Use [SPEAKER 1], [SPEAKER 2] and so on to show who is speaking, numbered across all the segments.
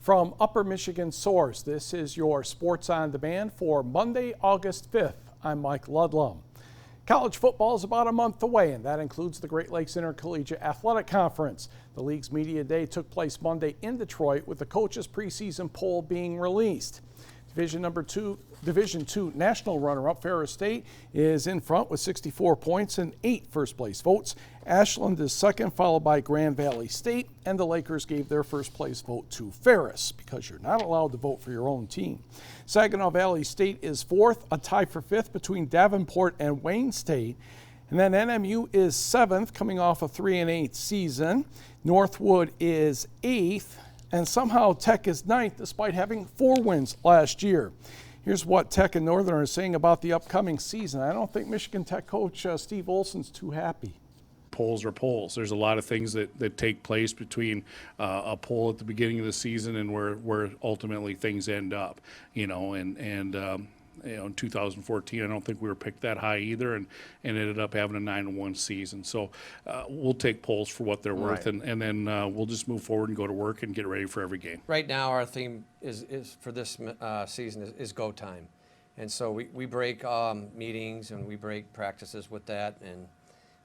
[SPEAKER 1] From Upper Michigan Source, this is your Sports on Demand for Monday, August 5th. I'm Mike Ludlum. College football is about a month away, and that includes the Great Lakes Intercollegiate Athletic Conference. The league's media day took place Monday in Detroit, with the coaches' preseason poll being released. Division II national runner-up Ferris State is in front with 64 points and 8 first-place votes. Ashland is second, followed by Grand Valley State, and the Lakers gave their first-place vote to Ferris because you're not allowed to vote for your own team. Saginaw Valley State is fourth, a tie for fifth between Davenport and Wayne State. And then NMU is seventh, coming off a 3-8 season. Northwood is eighth. And somehow Tech is ninth despite having 4 wins last year. Here's what Tech and Northern are saying about the upcoming season. I don't think Michigan Tech coach Steve Olson's too happy.
[SPEAKER 2] Polls are polls. There's a lot of things that take place between a poll at the beginning of the season and where ultimately things end up. In 2014, I don't think we were picked that high either, and ended up having a 9-1 season. So we'll take polls for what they're worth, right. and then we'll just move forward and go to work and get ready for every game.
[SPEAKER 3] Right now, our theme is for this season is go time, and so we break meetings and we break practices with that, and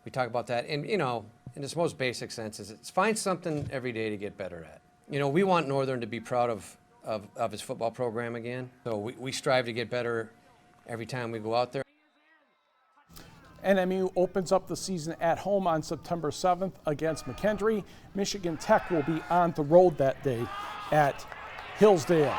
[SPEAKER 3] we talk about that. And in its most basic sense, is it's find something every day to get better at. We want Northern to be proud of his football program again. So we strive to get better every time we go out there.
[SPEAKER 1] NMU opens up the season at home on September 7th against McKendree. Michigan Tech will be on the road that day at Hillsdale.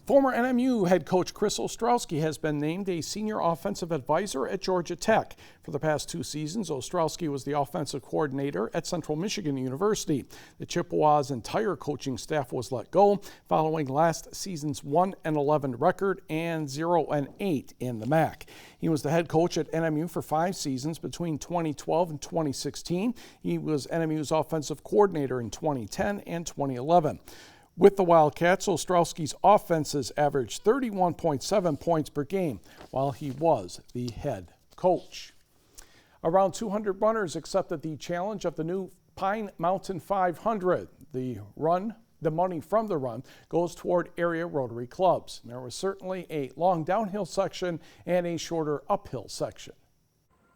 [SPEAKER 1] Former NMU head coach Chris Ostrowski has been named a senior offensive advisor at Georgia Tech. For the past 2 seasons, Ostrowski was the offensive coordinator at Central Michigan University. The Chippewas' entire coaching staff was let go following last season's 1-11 record and 0-8 in the MAC. He was the head coach at NMU for 5 seasons between 2012 and 2016. He was NMU's offensive coordinator in 2010 and 2011. With the Wildcats, Ostrowski's offenses averaged 31.7 points per game while he was the head coach. Around 200 runners accepted the challenge of the new Pine Mountain 500. The money from the run goes toward area Rotary clubs. There was certainly a long downhill section and a shorter uphill section.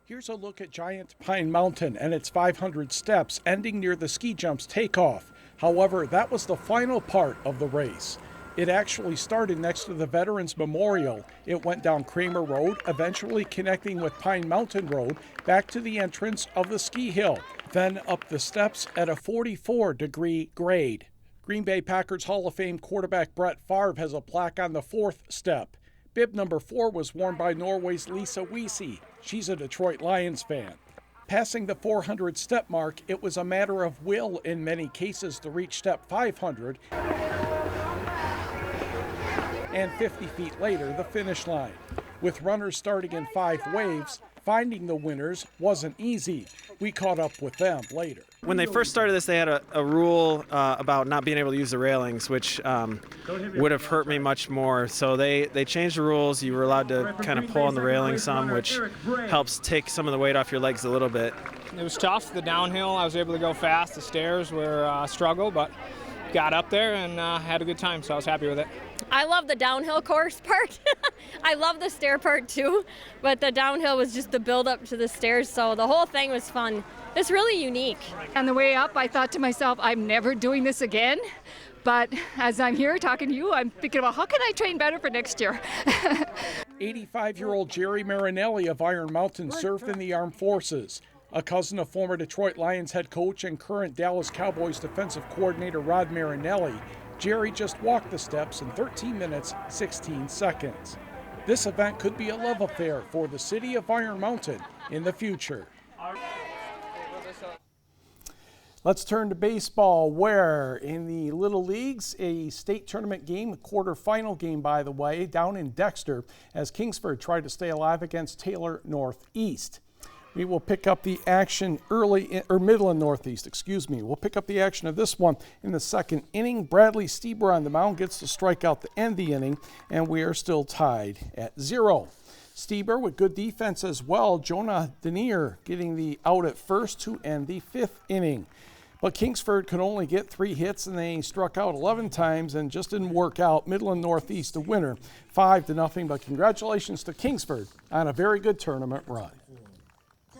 [SPEAKER 1] Here's a look at Giant Pine Mountain and its 500 steps ending near the ski jumps takeoff. However, that was the final part of the race. It actually started next to the Veterans Memorial. It went down Kramer Road, eventually connecting with Pine Mountain Road back to the entrance of the ski hill, then up the steps at a 44-degree grade. Green Bay Packers Hall of Fame quarterback Brett Favre has a plaque on the 4th step. Bib number 4 was worn by Norway's Lisa Wiese. She's a Detroit Lions fan. Passing the 400-step mark, it was a matter of will in many cases to reach step 500, and 50 feet later, the finish line. With runners starting in 5 waves, finding the winners wasn't easy. We caught up with them later.
[SPEAKER 4] When they first started this, they had a rule about not being able to use the railings, which would have hurt me much more. So they changed the rules. You were allowed to kind of pull on the railing some, which helps take some of the weight off your legs a little bit.
[SPEAKER 5] It was tough. The downhill, I was able to go fast. The stairs were a struggle, but got up there and had a good time, so I was happy with it.
[SPEAKER 6] I love the downhill course part. I love the stair part too, but the downhill was just the build up to the stairs, so the whole thing was fun. It's really unique.
[SPEAKER 7] On the way up, I thought to myself, I'm never doing this again. But as I'm here talking to you, I'm thinking about how can I train better for next year?
[SPEAKER 1] 85-year-old Jerry Marinelli of Iron Mountain served in the armed forces. A cousin of former Detroit Lions head coach and current Dallas Cowboys defensive coordinator Rod Marinelli, Jerry just walked the steps in 13 minutes, 16 seconds. This event could be a love affair for the city of Iron Mountain in the future. Let's turn to baseball, where in the Little Leagues, a state tournament game, a quarterfinal game, by the way, down in Dexter, as Kingsford tried to stay alive against Taylor Northeast. We will pick up the action Midland Northeast, We'll pick up the action of this one in the 2nd inning. Bradley Stieber on the mound gets the strikeout to end the inning, and we are still tied at 0. Stieber with good defense as well. Jonah Denier getting the out at first to end the 5th inning. But Kingsford could only get 3 hits, and they struck out 11 times and just didn't work out. Midland Northeast the winner, 5-0. But congratulations to Kingsford on a very good tournament run.